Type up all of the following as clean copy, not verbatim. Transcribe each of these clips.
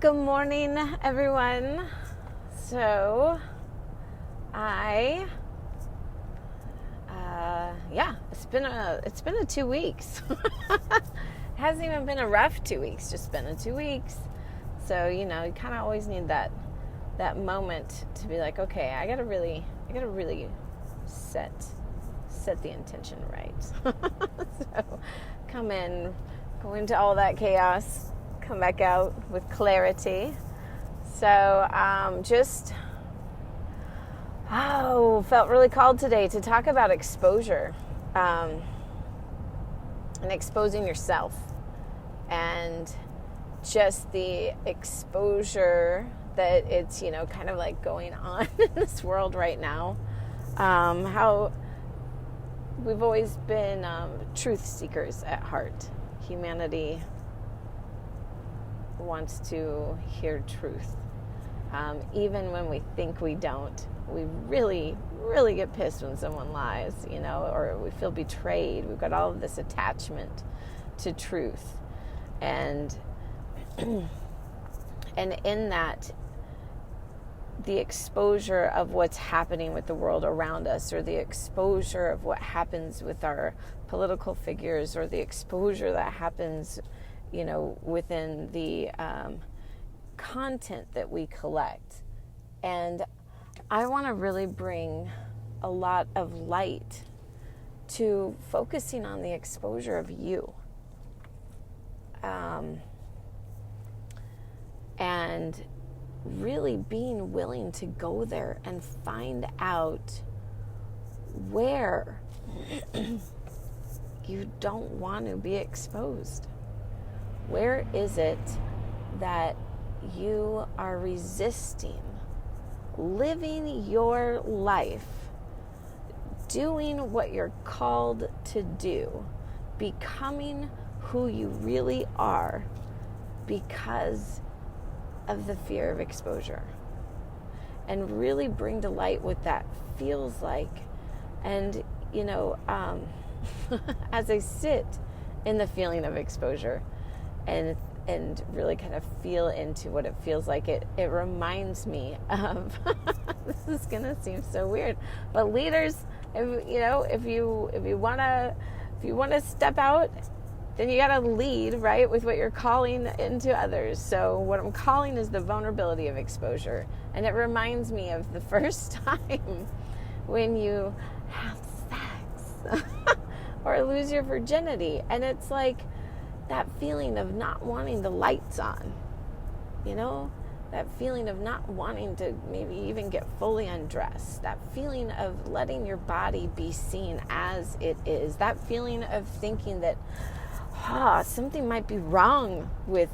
Good morning, everyone. So, it's been a 2 weeks. Hasn't even been a rough 2 weeks, just been a 2 weeks. So, you kind of always need that moment to be like, okay, I gotta really set the intention right. So, come in, go into all that chaos, come back out with clarity. So, felt really called today to talk about exposure, and exposing yourself, and just the exposure that it's, kind of like going on in this world right now. How we've always been truth seekers at heart. Humanity wants to hear truth. Even when we think we don't, we really, really get pissed when someone lies, or we feel betrayed. We've got all of this attachment to truth. And in that, the exposure of what's happening with the world around us, or the exposure of what happens with our political figures, or the exposure that happens, within the content that we collect. And I want to really bring a lot of light to focusing on the exposure of you. And really being willing to go there and find out where you don't want to be exposed. Where is it that you are resisting living your life, doing what you're called to do, becoming who you really are, because of the fear of exposure? And really bring to light what that feels like. And, as I sit in the feeling of exposure and really kind of feel into what it feels like, it reminds me of this is gonna seem so weird, but leaders, if you wanna step out, then you gotta lead, right, with what you're calling into others. So what I'm calling is the vulnerability of exposure. And it reminds me of the first time when you have sex or lose your virginity. And it's like that feeling of not wanting the lights on, that feeling of not wanting to maybe even get fully undressed, that feeling of letting your body be seen as it is, that feeling of thinking that something might be wrong with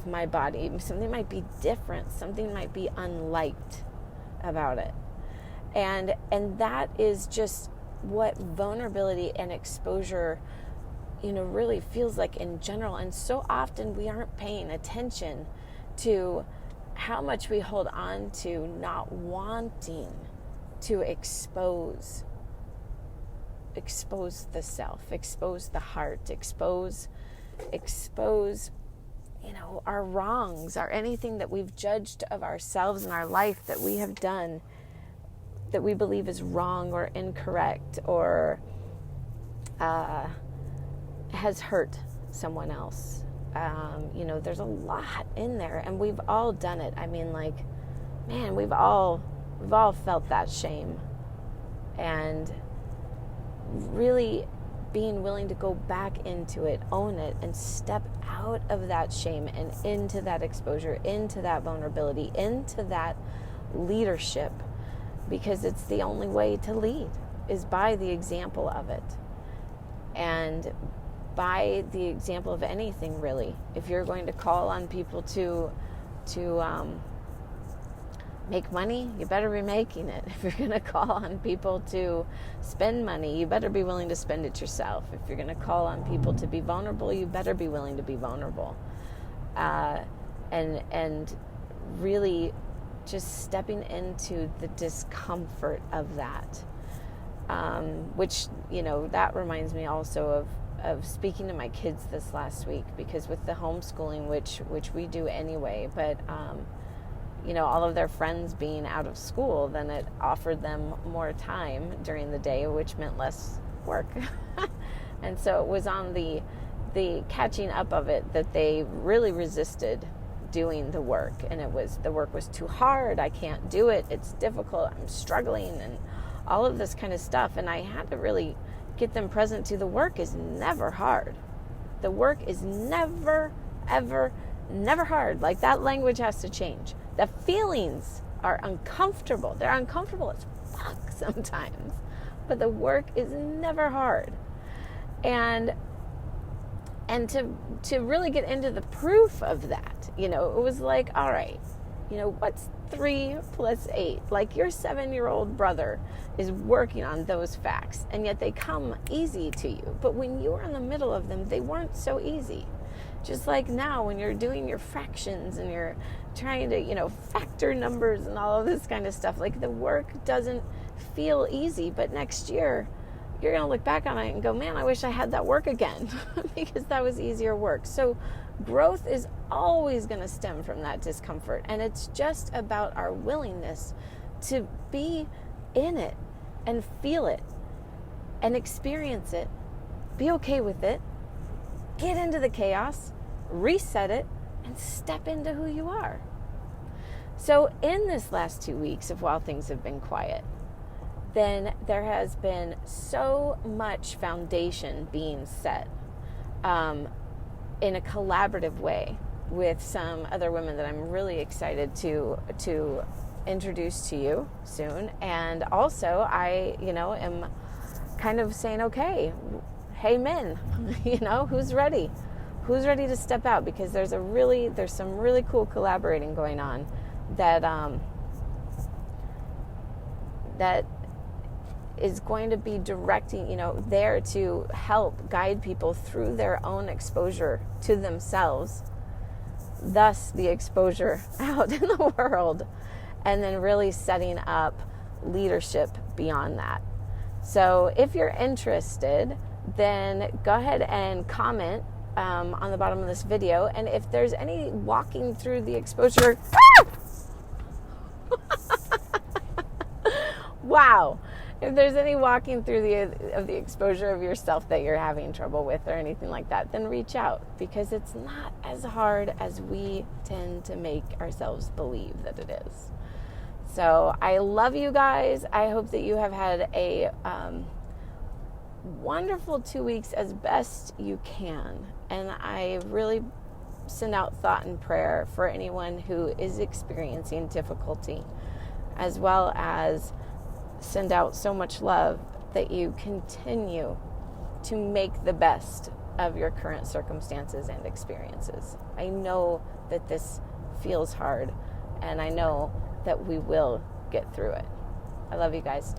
my body, something might be different, something might be unliked about it. And that is just what vulnerability and exposure really feels like in general. And so often we aren't paying attention to how much we hold on to not wanting to expose the self, expose the heart, expose our wrongs, or anything that we've judged of ourselves in our life that we have done that we believe is wrong or incorrect, or has hurt someone else. There's a lot in there, and we've all done it. I mean, we've all felt that shame. And really being willing to go back into it, own it, and step out of that shame and into that exposure, into that vulnerability, into that leadership, because it's the only way to lead, is by the example of it. And by the example of anything, really. If you're going to call on people to make money, you better be making it. If you're going to call on people to spend money, you better be willing to spend it yourself. If you're going to call on people to be vulnerable, you better be willing to be vulnerable. And really just stepping into the discomfort of that. Which, that reminds me also of speaking to my kids this last week, because with the homeschooling, which we do anyway, but all of their friends being out of school, then it offered them more time during the day, which meant less work. And so it was on the catching up of it that they really resisted doing the work, and the work was too hard. I can't do it. It's difficult. I'm struggling, and all of this kind of stuff. And I had to really get them present to the work is never hard. The work is never, ever, never hard. Like, that language has to change. The feelings are uncomfortable. They're uncomfortable as fuck sometimes, but the work is never hard. And to really get into the proof of that, it was like, all right, what's 3 + 8? Like, your 7-year-old brother is working on those facts, and yet they come easy to you. But when you were in the middle of them, they weren't so easy. Just like now, when you're doing your fractions and you're trying to, factor numbers and all of this kind of stuff, like, the work doesn't feel easy. But next year, you're going to look back on it and go, man, I wish I had that work again because that was easier work. So growth is always going to stem from that discomfort. And it's just about our willingness to be in it and feel it and experience it. Be okay with it. Get into the chaos, reset it, and step into who you are. So in this last 2 weeks of while things have been quiet, then there has been so much foundation being set in a collaborative way with some other women that I'm really excited to introduce to you soon. And also I, am kind of saying, okay, hey men, who's ready? Who's ready to step out? Because there's some really cool collaborating going on that is going to be directing, there to help guide people through their own exposure to themselves, thus the exposure out in the world, and then really setting up leadership beyond that. So if you're interested, then go ahead and comment on the bottom of this video, and if there's any walking through the exposure... Wow. If there's any walking through the exposure of yourself that you're having trouble with or anything like that, then reach out, because it's not as hard as we tend to make ourselves believe that it is. So I love you guys. I hope that you have had a wonderful 2 weeks as best you can. And I really send out thought and prayer for anyone who is experiencing difficulty, as well as send out so much love that you continue to make the best of your current circumstances and experiences. I know that this feels hard, and I know that we will get through it. I love you guys.